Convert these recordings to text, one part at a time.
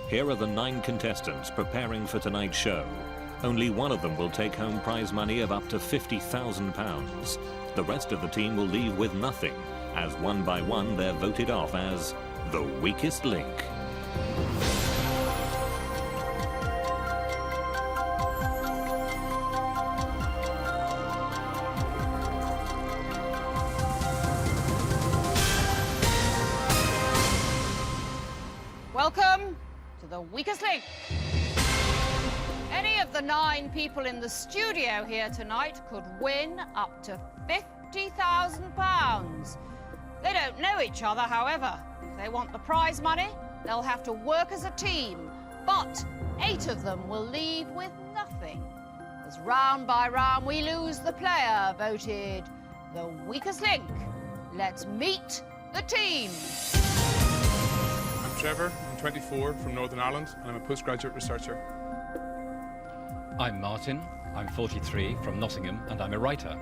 Here are the 9 contestants preparing for tonight's show. Only one of them will take home prize money of up to £50,000. The rest of the team will leave with nothing, as one by one they're voted off as the weakest link. Welcome to the weakest link. Any of the 9 people in the studio here tonight could win up to £50,000. They don't know each other, however. If they want the prize money, they'll have to work as a team. But 8 of them will leave with nothing, as round by round we lose the player voted the weakest link. Let's meet the team. I'm Trevor, I'm 24, from Northern Ireland, and I'm a postgraduate researcher. I'm Martin, I'm 43, from Nottingham, and I'm a writer.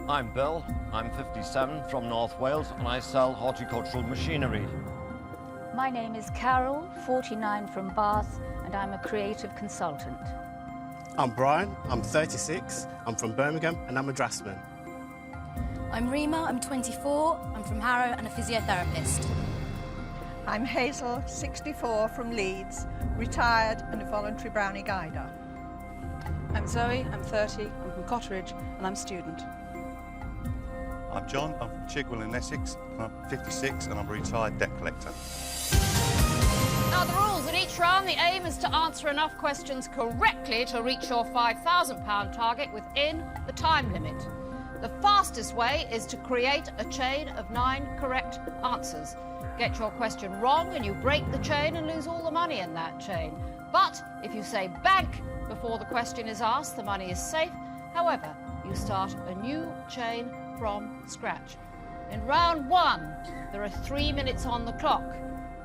I'm Bill, I'm 57, from North Wales, and I sell horticultural machinery. My name is Carol, 49, from Bath, and I'm a creative consultant. I'm Brian, I'm 36, I'm from Birmingham, and I'm a draftsman. I'm Rima, I'm 24, I'm from Harrow and a physiotherapist. I'm Hazel, 64, from Leeds, retired and a voluntary brownie guider. I'm Zoe, I'm 30, I'm from Cotteridge, and I'm a student. I'm John, I'm from Chigwell in Essex, and I'm 56, and I'm a retired debt collector. Now, the rules in each round, the aim is to answer enough questions correctly to reach your £5,000 target within the time limit. The fastest way is to create a chain of 9 correct answers. Get your question wrong and you break the chain and lose all the money in that chain. But if you say bank before the question is asked, the money is safe. However, you start a new chain from scratch. In round 1, there are 3 minutes on the clock.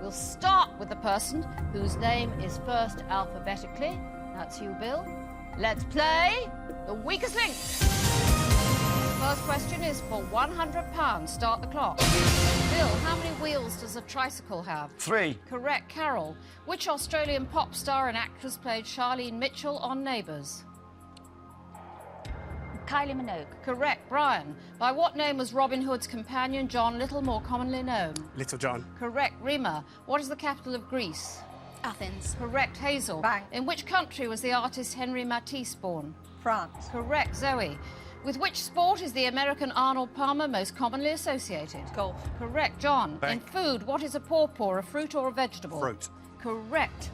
We'll start with the person whose name is first alphabetically. That's you, Bill. Let's play the weakest link. First question is for £100. Start the clock. Bill, how many wheels does a tricycle have? 3. Correct. Carol, which Australian pop star and actress played Charlene Mitchell on Neighbours? Kylie Minogue. Correct. Brian, by what name was Robin Hood's companion John Little more commonly known? Little John. Correct. Rima, what is the capital of Greece? Athens. Correct. Hazel, Bang. in which country was the artist Henri Matisse born? France. Correct. Zoe, with which sport is the American Arnold Palmer most commonly associated? Golf. Correct. John, Bang. in food, what is a pawpaw, a fruit or a vegetable? Fruit. Correct.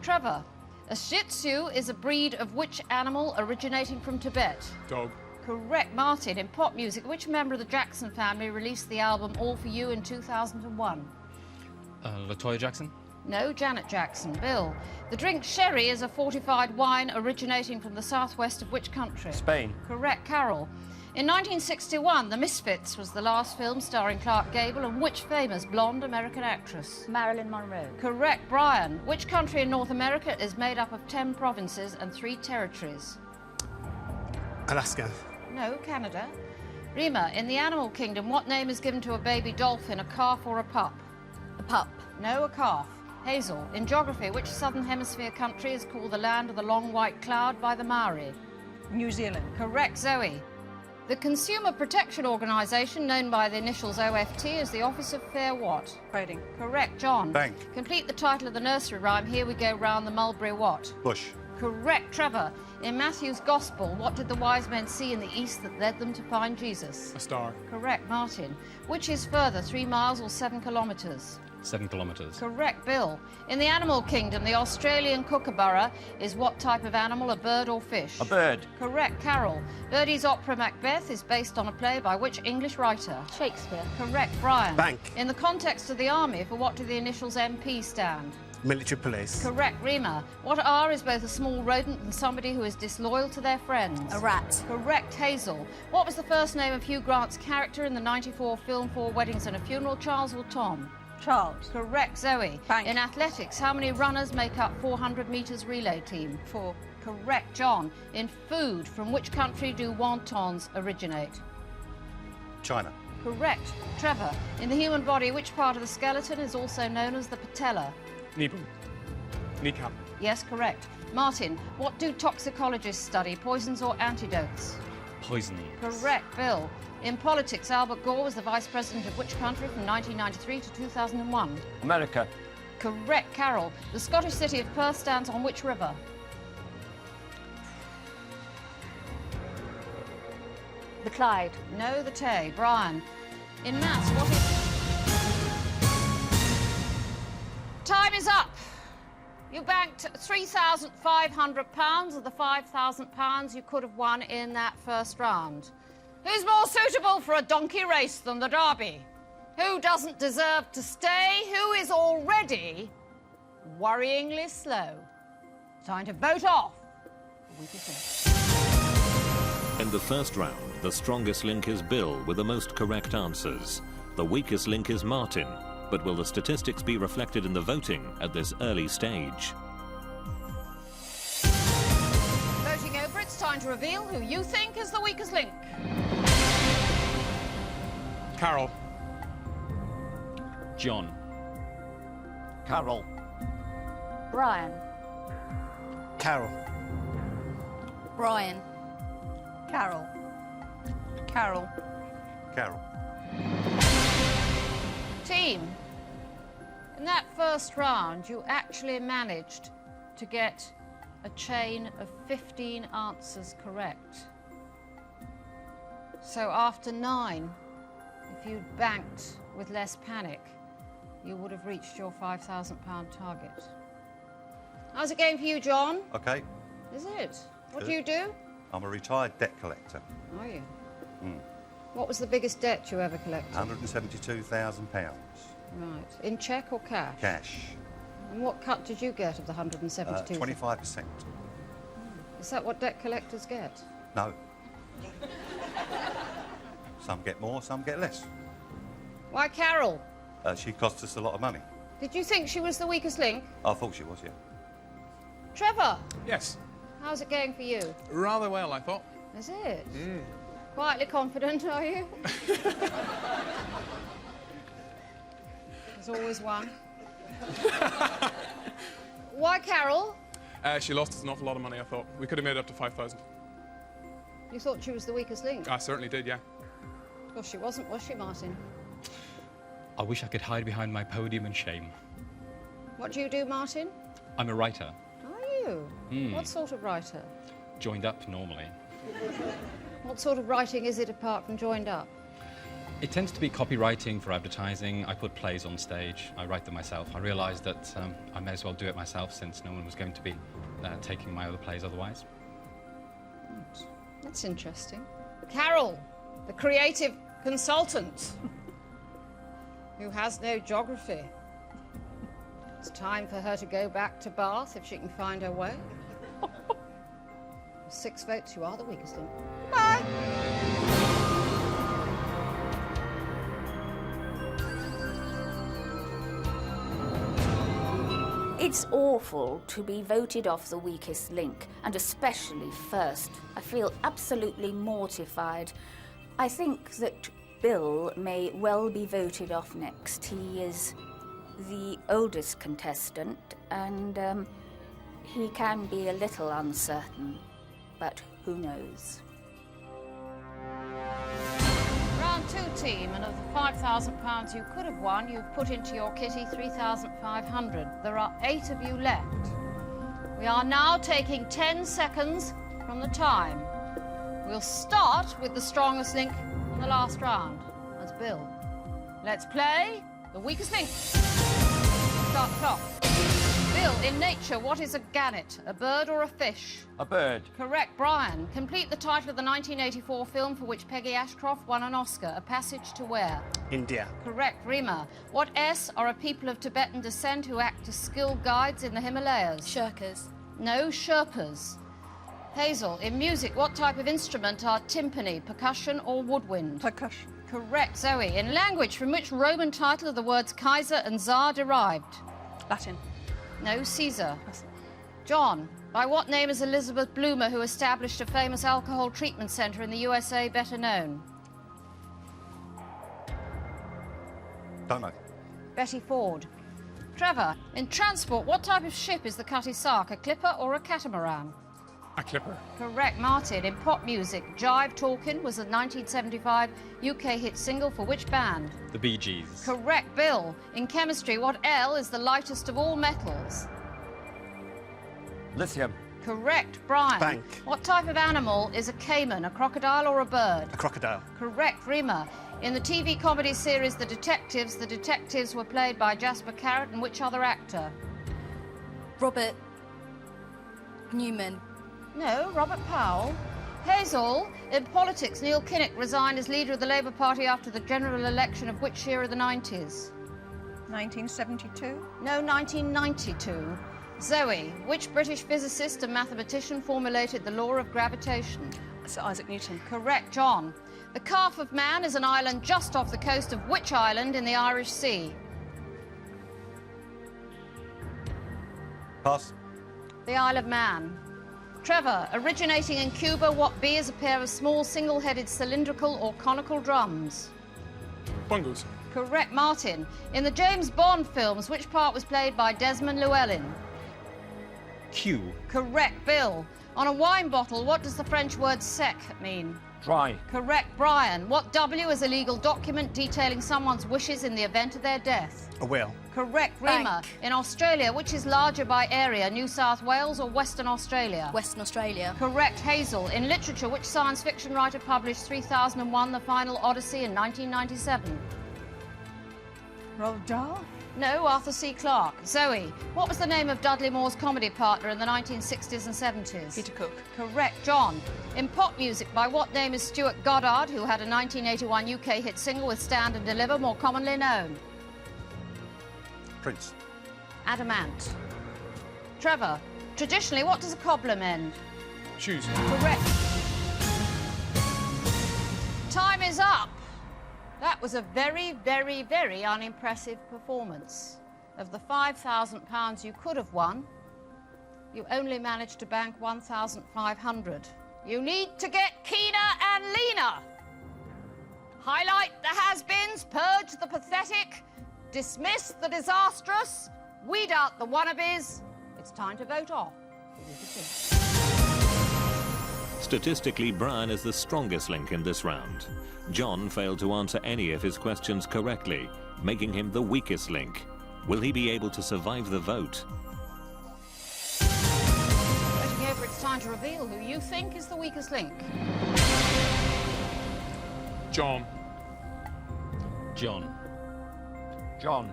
Trevor, a Shih Tzu is a breed of which animal originating from Tibet? Dog. Correct. Martin, in pop music, which member of the Jackson family released the album All For You in 2001? Latoya Jackson? No, Janet Jackson. Bill, the drink sherry is a fortified wine originating from the southwest of which country? Spain. Correct. Carol, in 1961, The Misfits was the last film starring Clark Gable and which famous blonde American actress? Marilyn Monroe. Correct. Brian, which country in North America is made up of 10 provinces and 3 territories? Alaska. No, Canada. Rima, in the animal kingdom, what name is given to a baby dolphin, a calf or a pup? A pup. No, a calf. Hazel, in geography, which southern hemisphere country is called the land of the long white cloud by the Maori? New Zealand. Correct. Zoe, the Consumer Protection Organisation, known by the initials OFT, is the Office of Fair what? Trading. Correct. John, Bank. complete the title of the nursery rhyme, Here We Go Round the Mulberry what? Bush. Correct. Trevor, in Matthew's Gospel, what did the wise men see in the east that led them to find Jesus? A star. Correct. Martin, which is further, 3 miles or 7 kilometres? 7 kilometres. Correct. Bill, in the animal kingdom, the Australian kookaburra is what type of animal, a bird or fish? A bird. Correct. Carol, Verdi's opera Macbeth is based on a play by which English writer? Shakespeare. Correct. Brian, Bank. in the context of the army, for what do the initials MP stand? Military police. Correct. Rima, what R is both a small rodent and somebody who is disloyal to their friends? A rat. Correct. Hazel, what was the first name of Hugh Grant's character in the '94 film Four Weddings and a Funeral, Charles or Tom? Charles. Correct. Zoe, Bank. in athletics, how many runners make up 400 metres relay team? 4. Correct. John, in food, from which country do wontons originate? China. Correct. Trevor, in the human body, which part of the skeleton is also known as the patella? Knee bone. Kneecap. Yes, correct. Martin, what do toxicologists study, poisons or antidotes? Poison. Correct. Bill, in politics, Albert Gore was the vice president of which country from 1993 to 2001? America. Correct. Carol, the Scottish city of Perth stands on which river? The Clyde. No, the Tay. Brian, in maths, what is... Time is up. You banked £3,500 of the £5,000 you could have won in that first round. Who's more suitable for a donkey race than the Derby? Who doesn't deserve to stay? Who is already worryingly slow? Time to vote off the weakest link. In the first round, the strongest link is Bill with the most correct answers. The weakest link is Martin. But will the statistics be reflected in the voting at this early stage? Voting over, it's time to reveal who you think is the weakest link. Carol. John. Carol. Brian. Carol. Brian. Carol. Carol. Carol. Team, in that first round, you actually managed to get a chain of 15 answers correct. So after 9, if you'd banked with less panic, you would have reached your £5,000 target. How's it going for you, John? Okay. Is it? What Good. do you do? I'm a retired debt collector. Are you? Mm. What was the biggest debt you ever collected? £172,000. Right. In cheque or cash? Cash. And what cut did you get of the 172? 25%. Is that what debt collectors get? No. Some get more, some get less. Why, Carol? She cost us a lot of money. Did you think she was the weakest link? I thought she was, yeah. Trevor, Yes. how's it going for you? Rather well, I thought. Is it? Quietly confident, are you? There's always one. Why, Carol? She lost us an awful lot of money, I thought. We could have made it up to 5,000. You thought she was the weakest link? I certainly did, yeah. Well, she wasn't, was she, Martin? I wish I could hide behind my podium in shame. What do you do, Martin? I'm a writer. Are you? What sort of writer? Joined up normally. What sort of writing is it apart from joined up? It tends to be copywriting for advertising. I put plays on stage. I write them myself. I realised that I may as well do it myself since no one was going to be taking my other plays otherwise. That's interesting. Carol, the creative consultant, who has no geography. It's time for her to go back to Bath if she can find her way. 6 votes, you are the weakest link. Bye. It's awful to be voted off the weakest link, and especially first. I feel absolutely mortified. I think that Bill may well be voted off next. He is the oldest contestant, and he can be a little uncertain, but who knows? Round 2, team, and of the £5,000 you could have won, you've put into your kitty £3,500. There are 8 of you left. We are now taking 10 seconds from the time. We'll start with the strongest link in the last round. That's Bill. Let's play the weakest link. Start the clock. Bill, in nature, what is a gannet? A bird or a fish? A bird. Correct. Brian, complete the title of the 1984 film for which Peggy Ashcroft won an Oscar. A Passage to Where? India. Correct. Rima, what S are a people of Tibetan descent who act as skilled guides in the Himalayas? Shirkas. No, Sherpas. Hazel, in music, what type of instrument are timpani, percussion or woodwind? Percussion. Correct. Zoe, in language, from which Roman title are the words Kaiser and Tsar derived? Latin. No, Caesar. John, by what name is Elizabeth Bloomer, who established a famous alcohol treatment centre in the USA, better known? Don't know. Betty Ford. Trevor, in transport, what type of ship is the Cutty Sark, a clipper or a catamaran? A clipper. Correct. Martin, in pop music, Jive Talkin' was a 1975 UK hit single for which band? The Bee Gees. Correct. Bill, in chemistry, what L is the lightest of all metals? Lithium. Correct. Brian, Bank. what type of animal is a caiman, a crocodile or a bird? A crocodile. Correct. Rima, in the TV comedy series The Detectives were played by Jasper Carrott and which other actor? Robert Newman. No, Robert Powell. Hazel, in politics, Neil Kinnock resigned as leader of the Labour Party after the general election of which year of the 90s? 1972. No, 1992. Zoe, which British physicist and mathematician formulated the law of gravitation? Sir Isaac Newton. Correct. John, the Calf of Man is an island just off the coast of which island in the Irish Sea? Pass. The Isle of Man. Trevor, originating in Cuba, what bee is a pair of small single-headed cylindrical or conical drums? Bongos. Correct. Martin, in the James Bond films, which part was played by Desmond Llewellyn? Q. Correct. Bill, on a wine bottle, what does the French word sec mean? Dry. Correct. Brian, what W is a legal document detailing someone's wishes in the event of their death? A will. Correct. Rima, in Australia, which is larger by area, New South Wales or Western Australia? Western Australia. Correct. Hazel, in literature, which science fiction writer published 3001, The Final Odyssey in 1997? Roald Dahl. No, Arthur C. Clarke. Zoe, what was the name of Dudley Moore's comedy partner in the 1960s and 70s? Peter Cook. Correct. John, in pop music, by what name is Stuart Goddard, who had a 1981 UK hit single with Stand and Deliver, more commonly known? Prince. Adamant. Trevor, traditionally, what does a cobbler mend? Shoes. Correct. Time is up. That was a very, very, very unimpressive performance. Of the £5,000 you could have won, you only managed to bank 1,500. You need to get keener and leaner. Highlight the has-beens, purge the pathetic, dismiss the disastrous, weed out the wannabes. It's time to vote off. Statistically, Brian is the strongest link in this round. John failed to answer any of his questions correctly, making him the weakest link. Will he be able to survive the vote? Voting over, it's time to reveal who you think is the weakest link. John. John. John.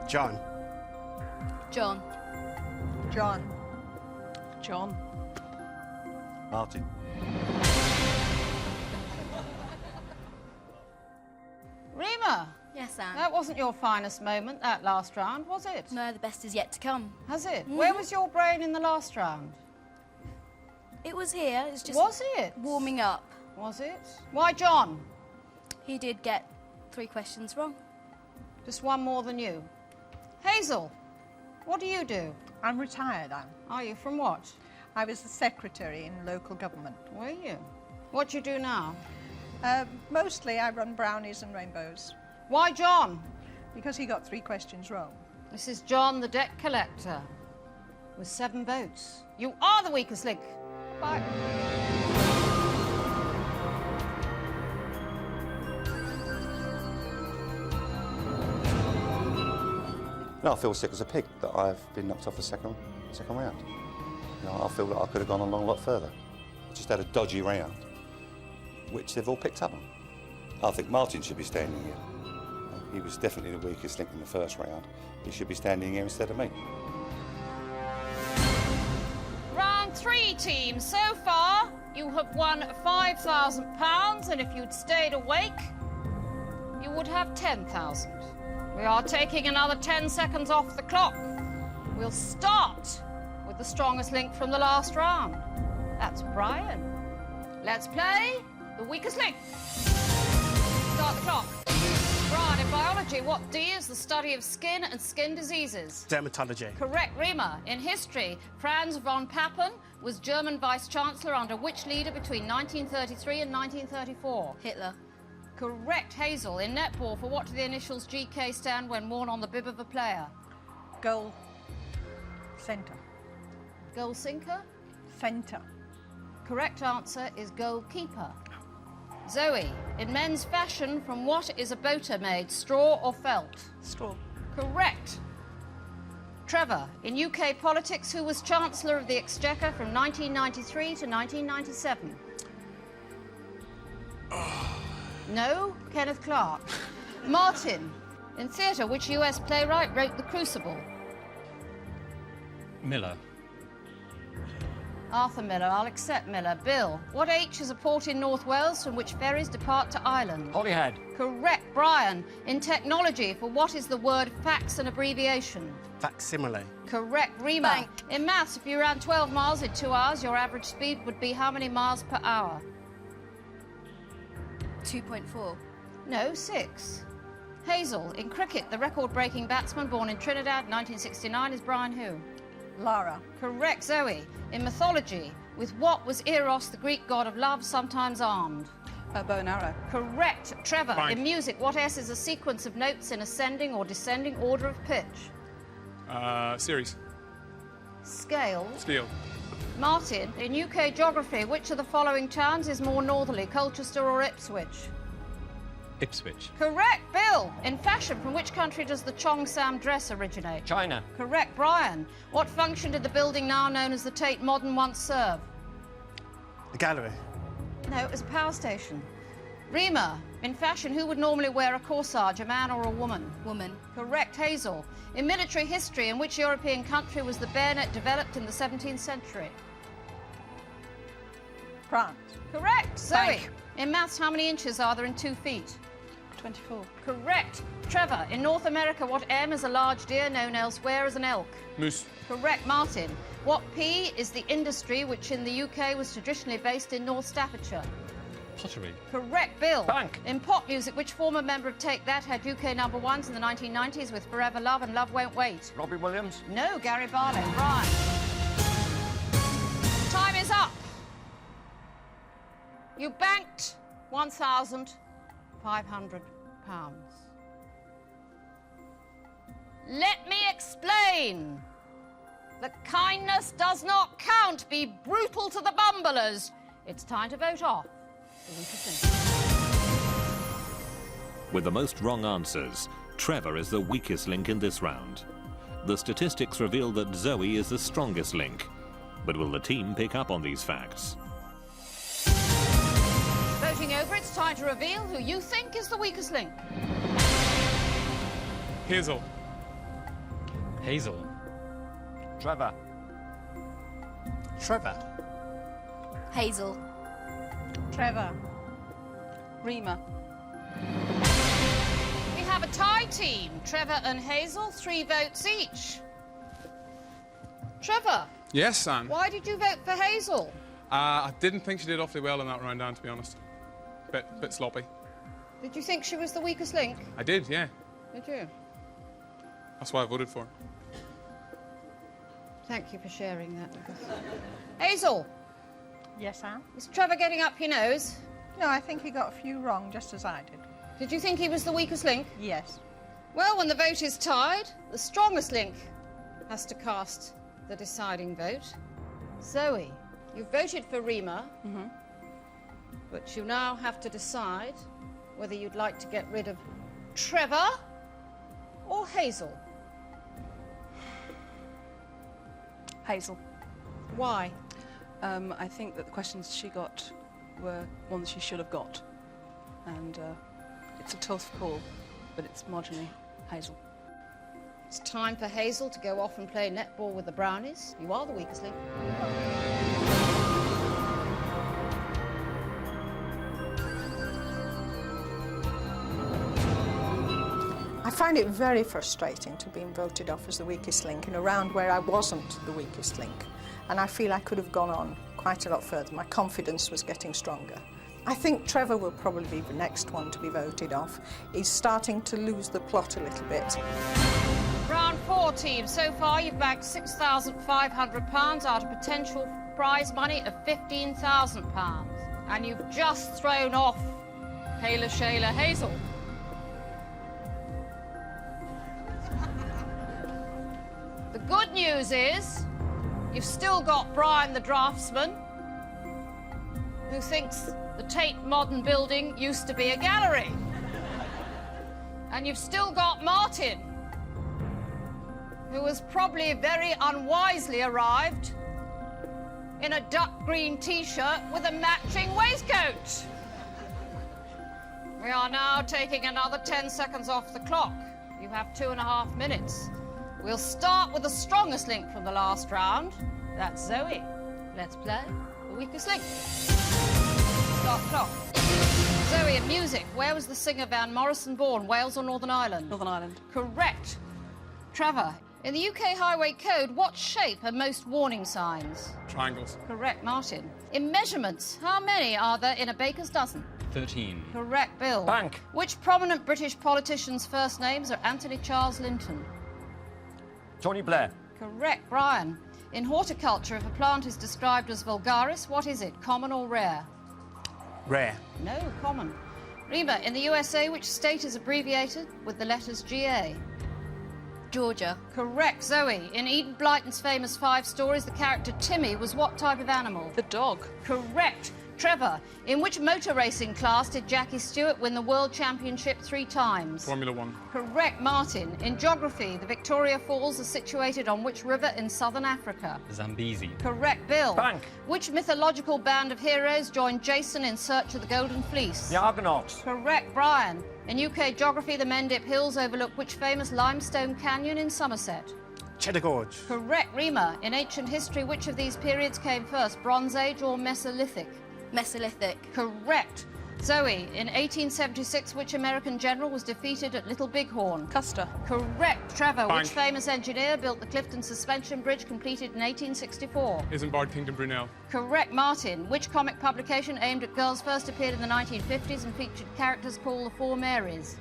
John. John. John. John. Martin. Rima, Yes, Anne. that wasn't your finest moment, that last round, was it? No, the best is yet to come. Has it? Where was your brain in the last round? It was here. It's just Was it? warming up. Was it? Why John? He did get 3 questions wrong. Just one more than you. Hazel, what do you do? I'm retired, Anne. Are you from what? I was the secretary in local government. Were you? What do you do now? Mostly I run brownies and rainbows. Why John? Because he got 3 questions wrong. This is John, the debt collector, with 7 votes. You are the weakest link. Bye. No, I feel sick as a pig that I've been knocked off the second round. You know, I feel that I could have gone a lot further. I just had a dodgy round, which they've all picked up on. I think Martin should be standing here. He was definitely the weakest link in the first round. He should be standing here instead of me. Round 3, team. So far, you have won £5,000, and if you'd stayed awake, you would have 10,000. We are taking another 10 seconds off the clock. We'll start with the strongest link from the last round. That's Brian. Let's play the weakest link. Start the clock. Brian, in biology, what D is the study of skin and skin diseases? Dermatology. Correct. Rima, in history, Franz von Papen was German vice-chancellor under which leader between 1933 and 1934? Hitler. Correct, Hazel. In netball, for what do the initials GK stand when worn on the bib of a player? Goal centre. Goal sinker? Centre. Correct answer is goalkeeper. Zoe, in men's fashion, from what is a boater made, straw or felt? Straw. Correct. Trevor, in UK politics, who was Chancellor of the Exchequer from 1993 to 1997? No, Kenneth Clark. Martin, in theatre, which US playwright wrote The Crucible? Miller. Arthur Miller, I'll accept Miller. Bill, what H is a port in North Wales from which ferries depart to Ireland? Holyhead. Correct. Brian, in technology, for what is the word fax an abbreviation? Facsimile. Correct. Rima, Bank. in maths, if you ran 12 miles in 2 hours, your average speed would be how many miles per hour? 2.4. No, 6. Hazel, in cricket, the record-breaking batsman born in Trinidad, 1969, is Brian who? Lara. Correct. Zoe, in mythology, with what was Eros, the Greek god of love, sometimes armed? A bow and arrow. Correct. Trevor, Fine. in music, what S is a sequence of notes in ascending or descending order of pitch? Series. Scale. Steel. Martin, in UK geography, which of the following towns is more northerly, Colchester or Ipswich? Ipswich. Correct. Bill, in fashion, from which country does the Cheongsam dress originate? China. Correct. Brian, what function did the building now known as the Tate Modern once serve? The gallery. No, it was a power station. Rima, in fashion, who would normally wear a corsage, a man or a woman? Woman. Correct. Hazel, in military history, in which European country was the bayonet developed in the 17th century? France. Correct. Zoe, Bank. in maths, how many inches are there in 2 feet? 24. Correct. Trevor, in North America, what M is a large deer known elsewhere as an elk? Moose. Correct. Martin, what P is the industry which in the UK was traditionally based in North Staffordshire? Pottery. Correct. Bill, Bank. in pop music, which former member of Take That had UK #1s in the 1990s with Forever Love and Love Won't Wait? Robbie Williams. No, Gary Barlow. Right. Time is up. You banked £1,500. Let me explain. that kindness does not count. Be brutal to the bumblers. It's time to vote off the weakest link. With the most wrong answers, Trevor is the weakest link in this round. The statistics reveal that Zoe is the strongest link. But will the team pick up on these facts? Voting over, it's time to reveal who you think is the weakest link. Hazel. Hazel. Trevor. Trevor. Hazel. Trevor. Rima. We have a tie team. Trevor and Hazel, 3 votes each. Trevor, Yes, Anne. why did you vote for Hazel? I didn't think she did awfully well in that round, Anne, to be honest. Bit sloppy. Did you think she was the weakest link? I did, yeah. Did you? That's why I voted for her. Thank you for sharing that with us. Hazel, Yes, Anne? is Trevor getting up your nose? No, I think he got a few wrong, just as I did. Did you think he was the weakest link? Yes. Well, when the vote is tied, the strongest link has to cast the deciding vote. Zoe, you voted for Rima, but you now have to decide whether you'd like to get rid of Trevor or Hazel. Hazel. Why? I think that the questions she got were ones she should have got. And it's a tough call, but it's marginally Hazel. It's time for Hazel to go off and play netball with the Brownies. You are the weakest link. I find it very frustrating to be voted off as the weakest link in a round where I wasn't the weakest link. And I feel I could have gone on quite a lot further. My confidence was getting stronger. I think Trevor will probably be the next one to be voted off. He's starting to lose the plot a little bit. Round 4, team. So far, you've bagged £6,500 out of potential prize money of £15,000. And you've just thrown off Hayla Shayla Hazel. The good news is you've still got Brian the draftsman, who thinks the Tate Modern Building used to be a gallery. And you've still got Martin, who was probably very unwisely arrived in a duck green t-shirt with a matching waistcoat. We are now taking another 10 seconds off the clock. You have 2.5 minutes. We'll start with the strongest link from the last round. That's Zoe. Let's play the weakest link. Start the clock. Zoe, in music, where was the singer Van Morrison born? Wales or Northern Ireland? Northern Ireland. Correct. Trevor, in the UK Highway Code, what shape are most warning signs? Triangles. Correct, Martin. In measurements, how many are there in a baker's dozen? 13. Correct, Bill. Bank. Which prominent British politician's first names are Anthony Charles Linton? Tony Blair. Correct, Brian. In horticulture, if a plant is described as vulgaris, what is it, common or rare? Rare. No, common. Rima, in the USA, which state is abbreviated with the letters GA? Georgia. Correct, Zoe. In Enid Blyton's famous 5 stories, the character Timmy was what type of animal? The dog. Correct. Trevor, in which motor racing class did Jackie Stewart win the World Championship 3 times? Formula 1. Correct, Martin. In geography, the Victoria Falls are situated on which river in southern Africa? Zambezi. Correct, Bill. Bank. Which mythological band of heroes joined Jason in search of the Golden Fleece? The Argonauts. Correct, Brian. In UK geography, the Mendip Hills overlook which famous limestone canyon in Somerset? Cheddar Gorge. Correct, Rima. In ancient history, which of these periods came first, Bronze Age or Mesolithic? Mesolithic. Correct. Zoe, in 1876, which American general was defeated at Little Bighorn? Custer. Correct. Trevor, Bank. which famous engineer built the Clifton Suspension Bridge completed in 1864? Isambard Kingdom Brunel. Correct, Martin. Which comic publication aimed at girls first appeared in the 1950s and featured characters called the Four Marys?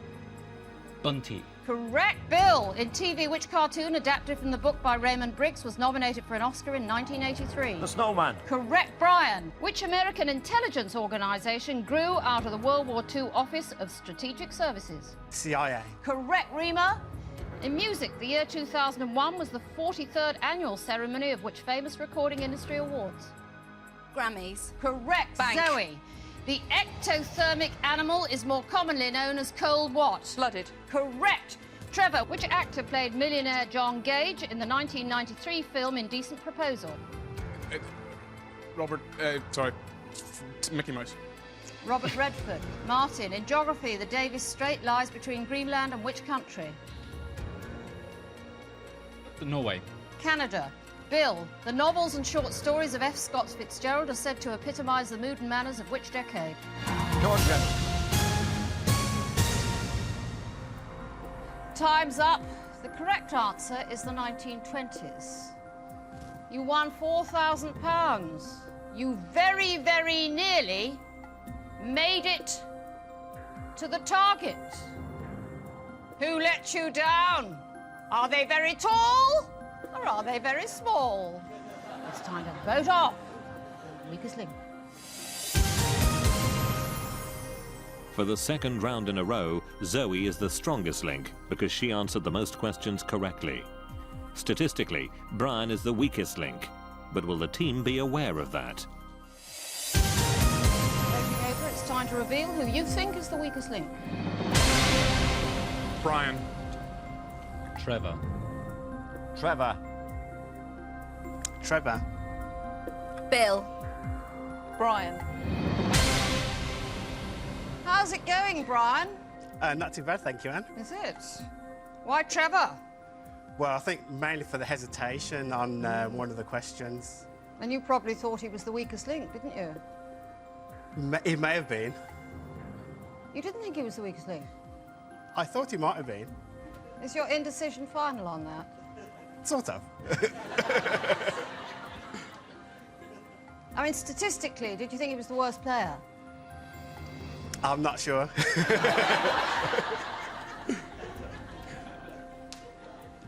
Bunty. Correct, Bill. In TV, which cartoon adapted from the book by Raymond Briggs was nominated for an Oscar in 1983? The Snowman. Correct, Brian. Which American intelligence organization grew out of the World War II Office of Strategic Services? CIA. Correct, Rima. In music, the year 2001 was the 43rd annual ceremony of which famous recording industry awards? Grammys. Correct, Bank. Zoe. The ectothermic animal is more commonly known as cold what? Blooded. Correct. Trevor, which actor played millionaire John Gage in the 1993 film Indecent Proposal? Mickey Mouse. Robert Redford. Martin, in geography, the Davis Strait lies between Greenland and which country? Norway. Canada. Bill, the novels and short stories of F. Scott Fitzgerald are said to epitomise the mood and manners of which decade? Georgia. Time's up. The correct answer is the 1920s. You won £4,000. You very, very nearly made it to the target. Who let you down? Are they very tall or are they very small? It's time to vote off. Weakest link. For the second round in a row, Zoe is the strongest link because she answered the most questions correctly. Statistically, Brian is the weakest link, but will the team be aware of that? Voting over, it's time to reveal who you think is the weakest link. Brian. Trevor. Trevor. Trevor. Bill. Brian. How's it going, Brian? Not too bad, thank you, Anne. Is it? Why Trevor? Well, I think mainly for the hesitation on one of the questions. And you probably thought he was the weakest link, didn't you? He may have been. You didn't think he was the weakest link? I thought he might have been. Is your indecision final on that? Sort of. I mean, statistically, did you think he was the worst player? I'm not sure.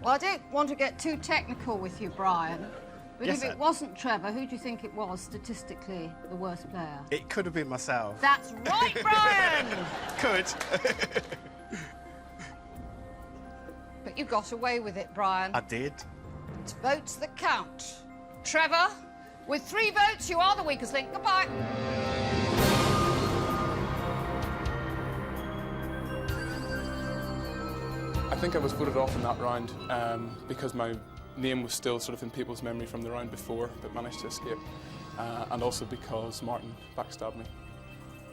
Well, I don't want to get too technical with you, Brian, But Yes, if it Anne. wasn't Trevor, who do you think it was statistically the worst player? It could have been myself. That's right, Brian! Could. But you got away with it, Brian. I did. It's votes that count. Trevor, with 3 votes, you are the weakest link. Goodbye. I think I was voted off in that round because my name was still sort of in people's memory from the round before, but managed to escape, and also because Martin backstabbed me.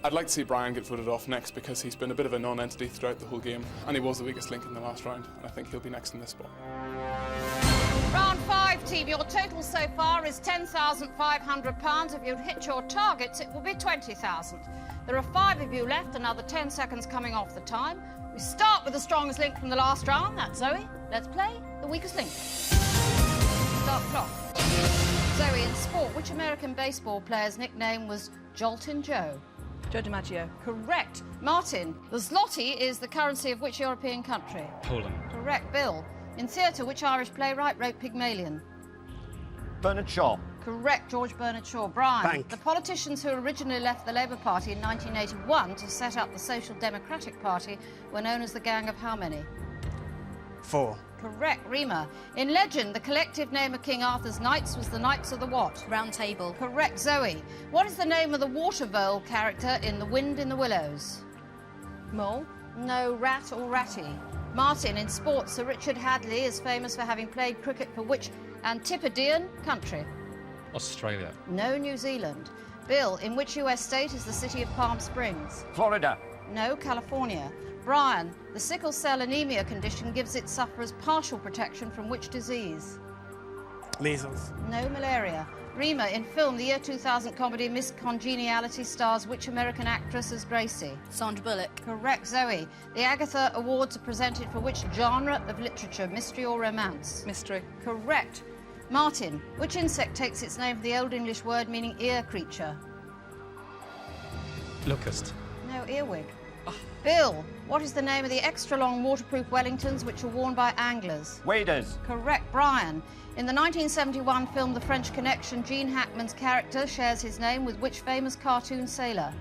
I'd like to see Brian get voted off next because he's been a bit of a non-entity throughout the whole game, and he was the weakest link in the last round, and I think he'll be next in this spot. Round 5, team. Your total so far is £10,500. If you'd hit your targets, it will be 20,000. There are 5 of you left, another 10 seconds coming off the time. We start with the strongest link from the last round. That's Zoe. Let's play the weakest link. Start the clock. Zoe, in sport, which American baseball player's nickname was Joltin' Joe? Joe DiMaggio. Correct. Martin, the zloty is the currency of which European country? Poland. Correct. Bill, in theatre, which Irish playwright wrote Pygmalion? Bernard Shaw. Correct, George Bernard Shaw. Brian, Bank. the politicians who originally left the Labour Party in 1981 to set up the Social Democratic Party were known as the Gang of how many? 4. Correct, Rima. In legend, the collective name of King Arthur's knights was the Knights of the what? Round Table. Correct, Zoe. What is the name of the water vole character in The Wind in the Willows? Mole. No, rat or ratty. Martin, in sports, Sir Richard Hadley is famous for having played cricket for which Antipodean country? Australia. No, New Zealand. Bill, in which US state is the city of Palm Springs? Florida. No, California. Brian, the sickle cell anemia condition gives its sufferers partial protection from which disease? Measles. No, malaria. Rima, in film, the year 2000 comedy Miss Congeniality stars which American actress as Gracie? Sandra Bullock. Correct, Zoe. The Agatha Awards are presented for which genre of literature, mystery or romance? Mystery. Correct. Martin, which insect takes its name from the Old English word meaning ear creature? Locust. No, earwig. Bill, what is the name of the extra-long waterproof Wellingtons which are worn by anglers? Waders. Correct. Brian, in the 1971 film The French Connection, Gene Hackman's character shares his name with which famous cartoon sailor?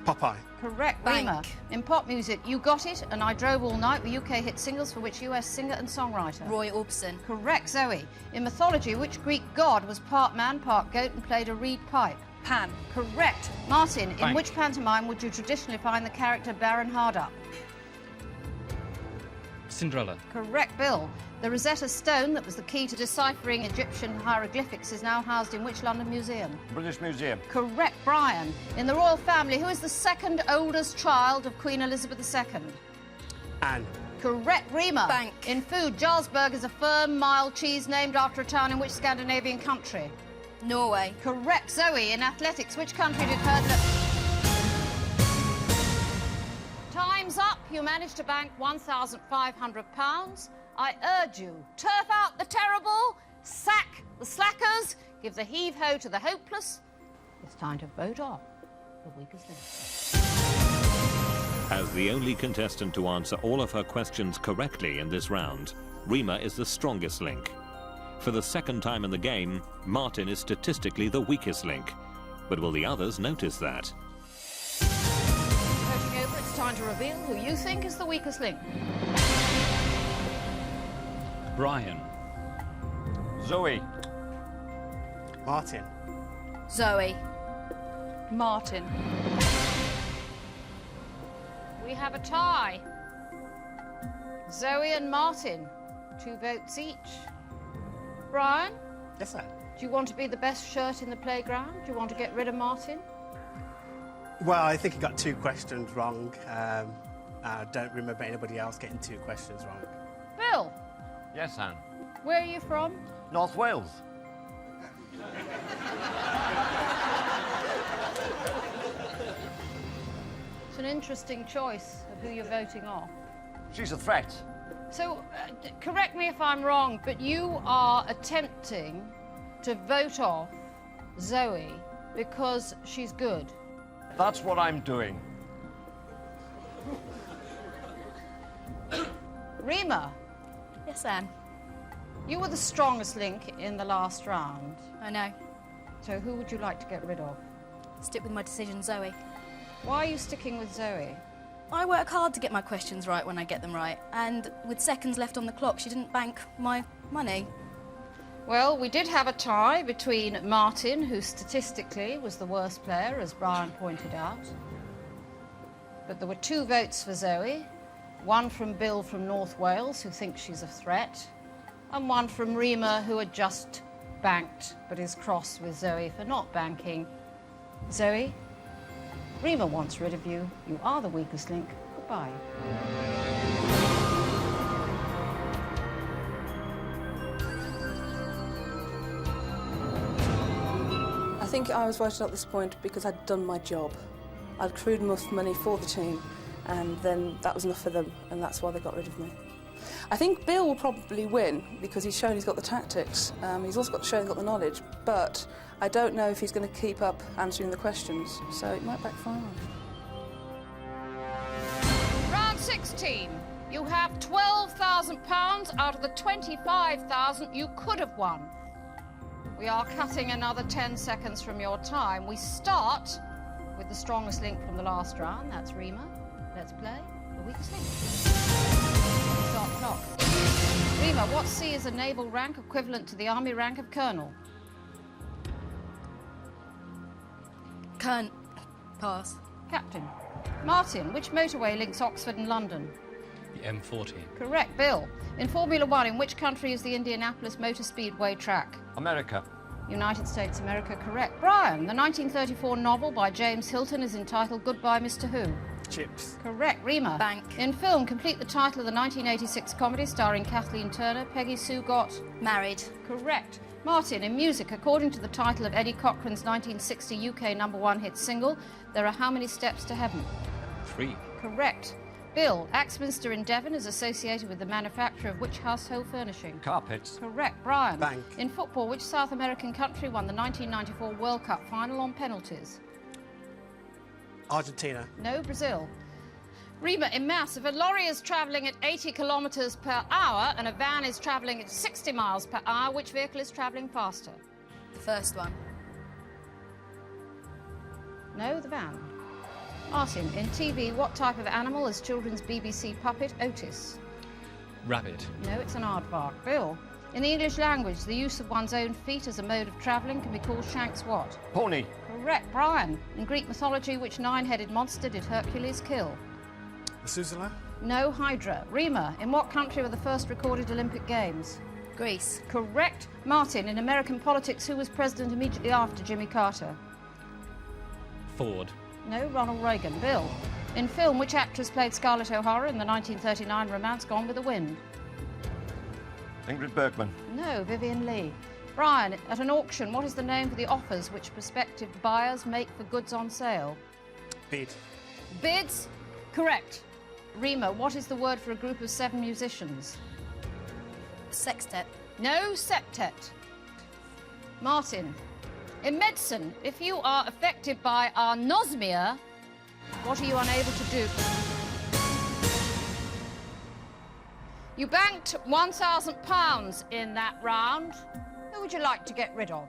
Popeye. Correct. Bank. Rima, in pop music, You Got It and I Drove All Night were UK hit singles for which US singer and songwriter? Roy Orbison. Correct, Zoe. In mythology, which Greek god was part man, part goat and played a reed pipe? Pan. Correct. Martin, in Bank. which pantomime would you traditionally find the character Baron Hardup? Cinderella. Correct, Bill. The Rosetta Stone that was the key to deciphering Egyptian hieroglyphics is now housed in which London museum? British Museum. Correct, Brian. In the royal family, who is the second oldest child of Queen Elizabeth II? Anne. Correct, Rima. Bank. In food, Jarlsberg is a firm, mild cheese named after a town in which Scandinavian country? Norway. Correct, Zoe. In athletics, which country did hurdler... Time's up. You managed to bank £1,500. I urge you, turf out the terrible, sack the slackers, give the heave-ho to the hopeless. It's time to vote off the weakest link. As the only contestant to answer all of her questions correctly in this round, Rima is the strongest link. For the second time in the game, Martin is statistically the weakest link. But will the others notice that? Voting over, it's time to reveal who you think is the weakest link. Brian. Zoe. Martin. Zoe. Martin. We have a tie. Zoe and Martin, 2 votes each. Brian, Yes, sir. do you want to be the best shirt in the playground? Do you want to get rid of Martin? Well, I think he got 2 questions wrong. I don't remember anybody else getting 2 questions wrong. Bill, Yes, Anne. where are you from? North Wales. It's an interesting choice of who you're voting off. She's a threat. So, correct me if I'm wrong, but you are attempting to vote off Zoe because she's good. That's what I'm doing. Rima, Yes, Anne. You were the strongest link in the last round. I know. So who would you like to get rid of? Stick with my decision, Zoe. Why are you sticking with Zoe? I work hard to get my questions right when I get them right, and with seconds left on the clock, she didn't bank my money. Well, we did have a tie between Martin, who statistically was the worst player, as Brian pointed out. But there were 2 votes for Zoe, one from Bill from North Wales, who thinks she's a threat, and one from Rima, who had just banked, but is cross with Zoe for not banking. Zoe, Rima wants rid of you. You are the weakest link. Goodbye. I think I was voted at this point because I'd done my job. I'd accrued enough money for the team, and then that was enough for them, and that's why they got rid of me. I think Bill will probably win because he's shown he's got the tactics. He's also shown he's got the knowledge, but I don't know if he's going to keep up answering the questions, so it might backfire on him. Round 16. You have £12,000 out of the £25,000 you could have won. We are cutting another 10 seconds from your time. We start with the strongest link from the last round. That's Rima. Let's play the weakest link. Start clock. Rima, what C is a naval rank equivalent to the army rank of colonel? Pass. Captain. Martin, which motorway links Oxford and London? The M40. Correct. Bill, in Formula One, in which country is the Indianapolis Motor Speedway track? America. United States, America. Correct. Brian, the 1934 novel by James Hilton is entitled Goodbye, Mr. Who? Chips. Correct. Rima. Bank. In film, complete the title of the 1986 comedy starring Kathleen Turner, Peggy Sue got? Married. Correct. Martin, in music, according to the title of Eddie Cochran's 1960 UK #1 hit single, there are how many steps to heaven? 3. Correct. Bill, Axminster in Devon is associated with the manufacture of which household furnishing? Carpets. Correct. Brian. Bank. In football, which South American country won the 1994 World Cup final on penalties? Argentina. No, Brazil. Rima, in maths, if a lorry is travelling at 80 kilometres per hour and a van is travelling at 60 miles per hour, which vehicle is travelling faster? The first one. No, the van. Martin, in TV, what type of animal is children's BBC puppet Otis? Rabbit. No, it's an aardvark. Bill, in the English language, the use of one's own feet as a mode of travelling can be called Shanks what? Pony. Correct. Brian, in Greek mythology, which 9-headed monster did Hercules kill? Methuselah. No, Hydra. Rima, in what country were the first recorded Olympic Games? Greece. Correct. Martin, in American politics, who was president immediately after Jimmy Carter? Ford. No, Ronald Reagan. Bill, in film, which actress played Scarlett O'Hara in the 1939 romance Gone with the Wind? Ingrid Bergman. No, Vivian Leigh. Brian, at an auction, what is the name for the offers which prospective buyers make for goods on sale? Bid. Bids? Correct. Rima, what is the word for a group of 7 musicians? Sextet. No, septet. Martin, in medicine, if you are affected by anosmia, what are you unable to do? You banked £1,000 in that round. Who would you like to get rid of?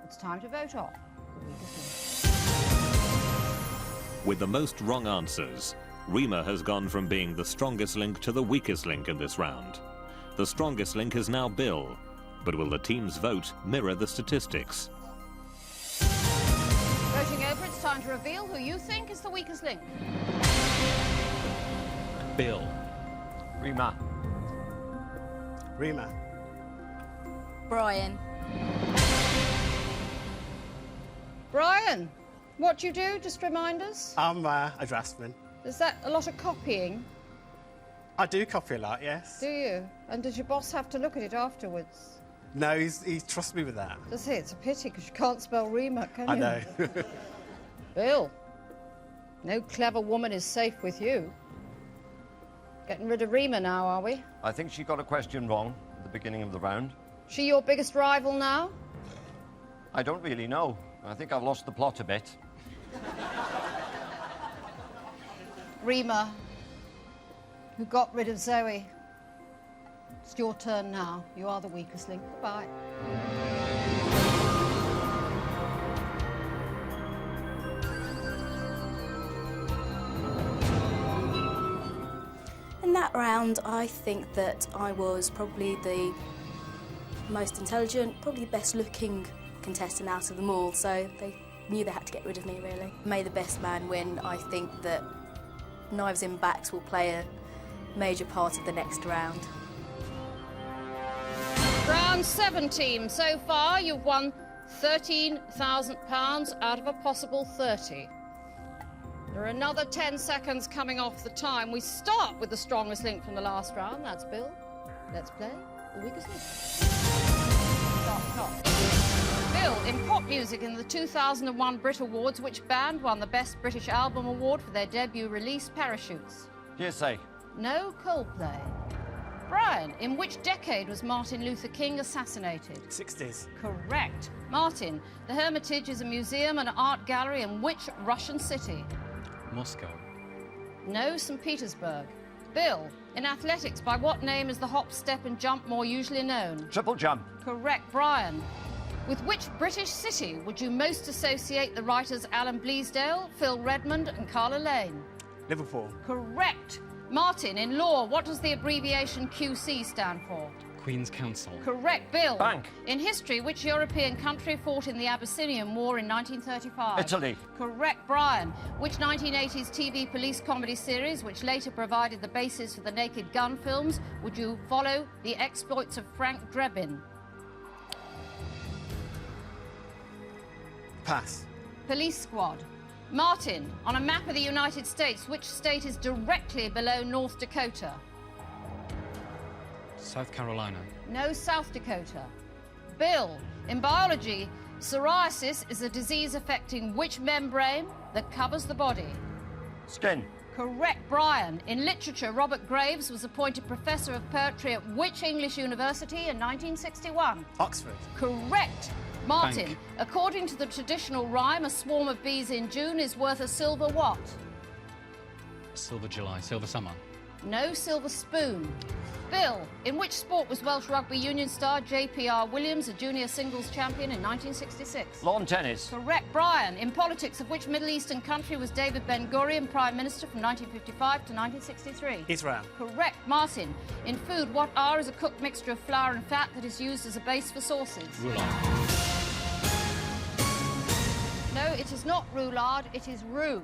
It's time to vote off the weakest link. With the most wrong answers, Rima has gone from being the strongest link to the weakest link in this round. The strongest link is now Bill, but will the team's vote mirror the statistics? Voting over, it's time to reveal who you think is the weakest link. Bill. Rima. Rima. Brian. Brian, what do you do? Just remind us. I'm a draftsman. Is that a lot of copying? I do copy a lot, yes. Do you? And does your boss have to look at it afterwards? No, he trusts me with that. Does he? It's a pity because you can't spell Rima, can you? I know. Bill, no clever woman is safe with you. Getting rid of Rima now, are we? I think she got a question wrong at the beginning of the round. She your biggest rival now? I don't really know. I think I've lost the plot a bit. Rima, who got rid of Zoe. It's your turn now. You are the weakest link. Goodbye. In that round, I think that I was probably the most intelligent, probably the best looking contestant out of them all, so they knew they had to get rid of me, really. May the best man win. I think that knives in backs will play a major part of the next round. Round 7, team. So far, you've won £13,000 out of a possible 30. There are another 10 seconds coming off the time. We start with the strongest link from the last round. That's Bill. Let's play the weakest link. Start the clock. Bill, in pop music in the 2001 Brit Awards, which band won the Best British Album Award for their debut release, Parachutes? Hearsay. No, Coldplay. Brian, in which decade was Martin Luther King assassinated? 60s. Correct. Martin, the Hermitage is a museum and art gallery in which Russian city? Moscow. No, St. Petersburg. Bill, in athletics, by what name is the hop, step and jump more usually known? Triple jump. Correct. Brian, with which British city would you most associate the writers Alan Bleasdale, Phil Redmond and Carla Lane? Liverpool. Correct. Martin, in law, what does the abbreviation QC stand for? Queen's Counsel. Correct. Bill. Bank. In history, which European country fought in the Abyssinian War in 1935? Italy. Correct. Brian. Which 1980s TV police comedy series, which later provided the basis for the Naked Gun films, would you follow the exploits of Frank Drebin? Pass. Police Squad. Martin, on a map of the United States, which state is directly below North Dakota? South Carolina. No, South Dakota. Bill, in biology, psoriasis is a disease affecting which membrane that covers the body? Skin. Correct. Brian, in literature, Robert Graves was appointed Professor of Poetry at which English university in 1961? Oxford. Correct. Martin, Bank. according to the traditional rhyme, a swarm of bees in June is worth a silver what? Silver July. Silver Summer. No, silver spoon. Bill, in which sport was Welsh rugby union star J.P.R. Williams a junior singles champion in 1966? Lawn tennis. Correct. Brian, in politics, of which Middle Eastern country was David Ben-Gurion Prime Minister from 1955 to 1963? Israel. Correct. Martin, in food, what are is a cooked mixture of flour and fat that is used as a base for sauces? Roulade. No, it is not roulade, it is roux.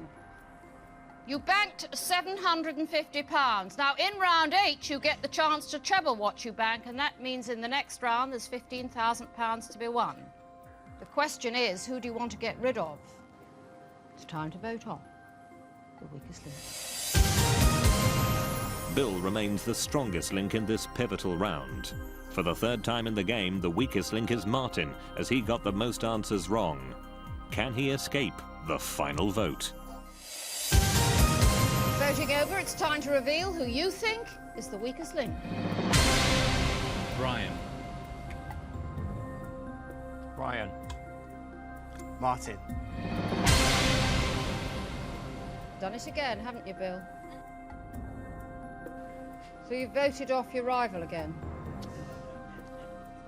You banked £750. Now, in round 8, you get the chance to treble what you bank, and that means in the next round there's £15,000 to be won. The question is, who do you want to get rid of? It's time to vote on the weakest link. Bill remains the strongest link in this pivotal round. For the third time in the game, the weakest link is Martin, as he got the most answers wrong. Can he escape the final vote? Voting over, it's time to reveal who you think is the weakest link. Brian. Brian. Martin. Done it again, haven't you, Bill? So you've voted off your rival again.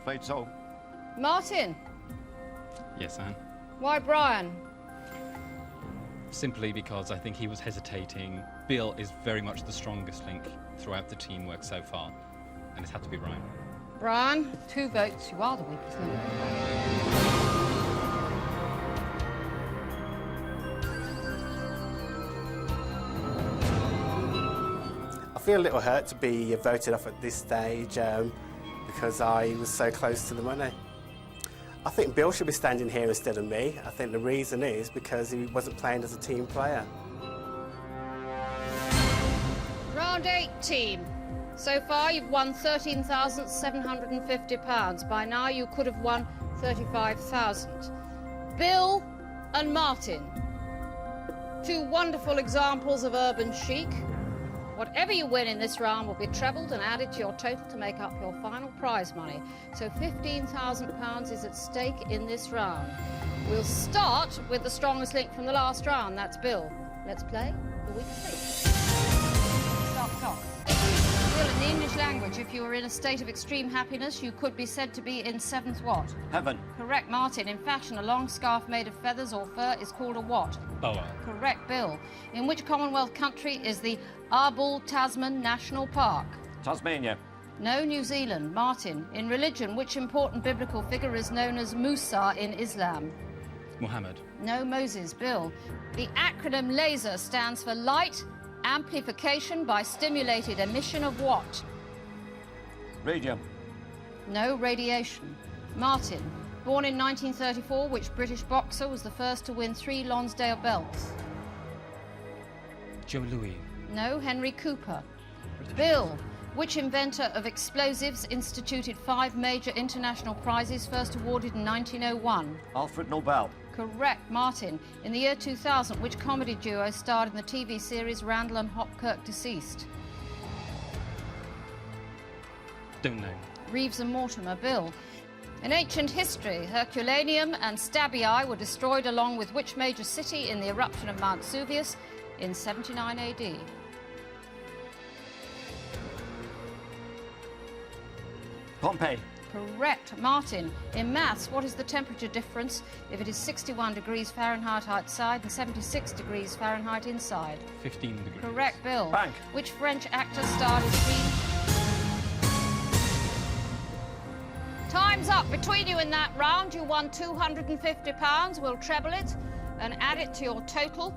Played so. Martin, Yes, Anne. why Brian? Simply because I think he was hesitating. Bill is very much the strongest link throughout the teamwork so far, and it had to be Brian. Brian, 2 votes, you are the weakest link. I feel a little hurt to be voted off at this stage because I was so close to the money. I think Bill should be standing here instead of me. I think the reason is because he wasn't playing as a team player. Round 8, team. So far, you've won £13,750. By now, you could have won £35,000. Bill and Martin, 2 wonderful examples of urban chic. Whatever you win in this round will be trebled and added to your total to make up your final prize money. So £15,000 is at stake in this round. We'll start with the strongest link from the last round. That's Bill. Let's play the weakest link. Start the clock. Bill, in the the English language, if you were in a state of extreme happiness, you could be said to be in seventh what? Heaven. Correct, Martin. In fashion, a long scarf made of feathers or fur is called a what? Boa. Correct, Bill. In which Commonwealth country is the Arbel Tasman National Park? Tasmania. No, New Zealand. Martin. In religion, which important biblical figure is known as Musa in Islam? Muhammad. No, Moses. Bill. The acronym LASER stands for Light Amplification by Stimulated Emission of what? Radium. No, radiation. Martin. Born in 1934, which British boxer was the first to win 3 Lonsdale belts? Joe Louis. No, Henry Cooper. Bill. Which inventor of explosives instituted 5 major international prizes first awarded in 1901? Alfred Nobel. Correct, Martin. In the year 2000, which comedy duo starred in the TV series Randall and Hopkirk Deceased? Don't know. Reeves and Mortimer. Bill. In ancient history, Herculaneum and Stabiae were destroyed along with which major city in the eruption of Mount Vesuvius in 79 AD? Pompeii. Correct, Martin. In maths, what is the temperature difference if it is 61 degrees Fahrenheit outside and 76 degrees Fahrenheit inside? 15 degrees. Correct, Bill. Bank. Which French actor starred as Queen? Time's up. Between you in that round, you won £250. We'll treble it and add it to your total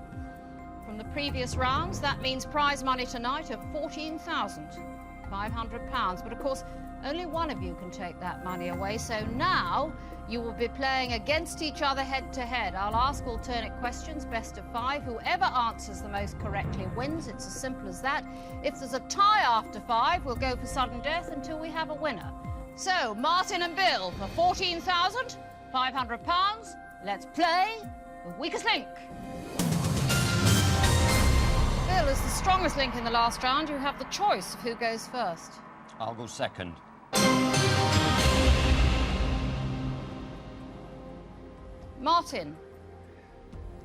from the previous rounds. That means prize money tonight of £14,500. But of course, only one of you can take that money away, so now you will be playing against each other head-to-head. I'll ask alternate questions, best of 5. Whoever answers the most correctly wins. It's as simple as that. If there's a tie after 5, we'll go for sudden death until we have a winner. So, Martin and Bill, for £14,500, let's play the weakest link. Bill, as the strongest link in the last round, you have the choice of who goes first. I'll go second. Martin,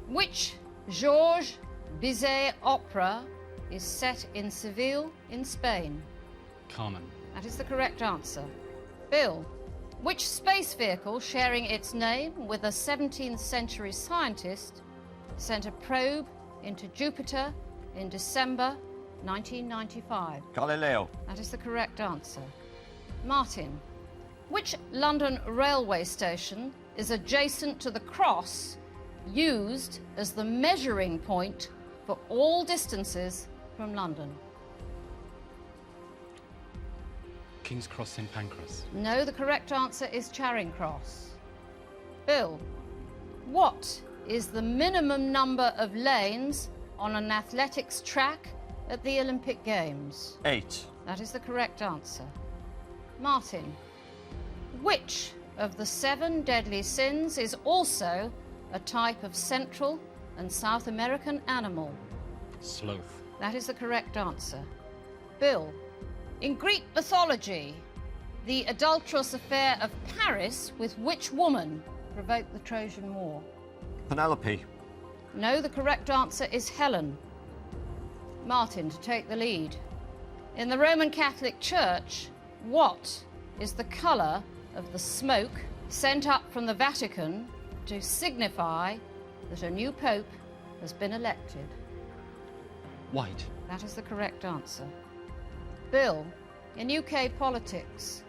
which Georges Bizet opera is set in Seville in Spain? Carmen. That is the correct answer. Bill, which space vehicle sharing its name with a 17th century scientist sent a probe into Jupiter in December 1995? Galileo. That is the correct answer. Martin, which London railway station is adjacent to the cross used as the measuring point for all distances from London? King's Cross, St Pancras. No, the correct answer is Charing Cross. Bill, what is the minimum number of lanes on an athletics track at the Olympic Games? 8. That is the correct answer. Martin, which of the 7 deadly sins is also a type of Central and South American animal? Sloth. That is the correct answer. Bill, in Greek mythology, the adulterous affair of Paris with which woman provoked the Trojan War? Penelope. No, the correct answer is Helen. Martin, to take the lead. In the Roman Catholic Church, what is the colour of the smoke sent up from the Vatican to signify that a new pope has been elected? White. That is the correct answer. Bill, in UK politics,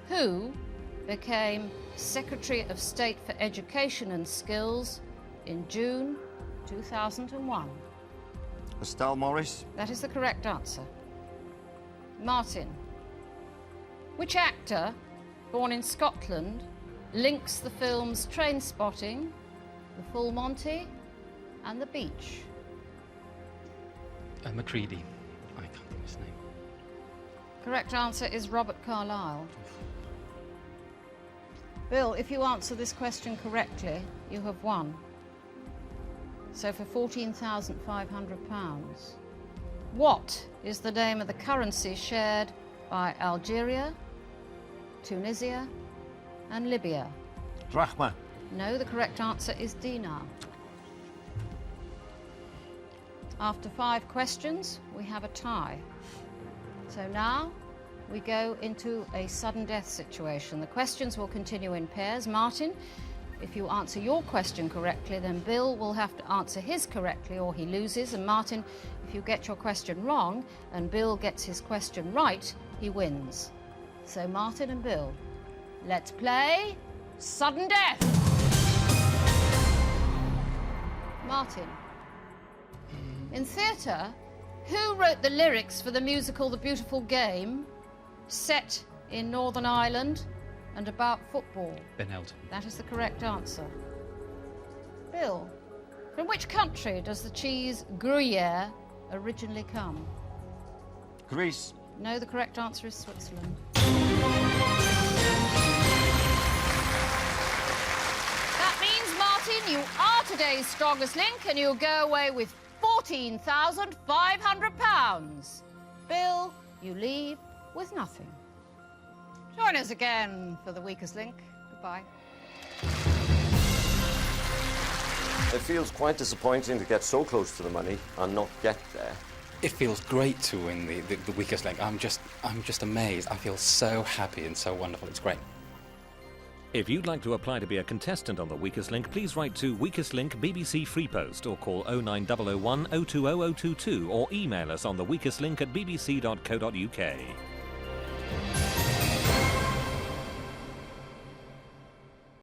who became Secretary of State for Education and Skills in June 2001? Estelle Morris. That is the correct answer. Martin, which actor, born in Scotland, links the films Trainspotting, The Full Monty and The Beach? Macready. I can't think of his name. Correct answer is Robert Carlyle. Bill, if you answer this question correctly, you have won. So for £14,500. What is the name of the currency shared by Algeria, Tunisia and Libya? Drachma. No, the correct answer is dinar. After 5 questions, we have a tie. So now, we go into a sudden death situation. The questions will continue in pairs. Martin, if you answer your question correctly, then Bill will have to answer his correctly or he loses. And Martin, if you get your question wrong and Bill gets his question right, he wins. So Martin and Bill, let's play sudden death. Martin, in theatre, who wrote the lyrics for the musical The Beautiful Game, set in Northern Ireland and about football? Ben Elton. That is the correct answer. Bill, from which country does the cheese Gruyere originally come? Greece. No, the correct answer is Switzerland. That means, Martin, you are today's strongest link and you'll go away with £14,500. Bill, you leave with nothing. Join us again for the weakest link. Goodbye. It feels quite disappointing to get so close to the money and not get there. It feels great to win the weakest link. I'm just amazed. I feel so happy and so wonderful. It's great. If you'd like to apply to be a contestant on The Weakest Link, please write to Weakest Link BBC Free Post or call 09001 020 022 or email us on theweakestlink@bbc.co.uk.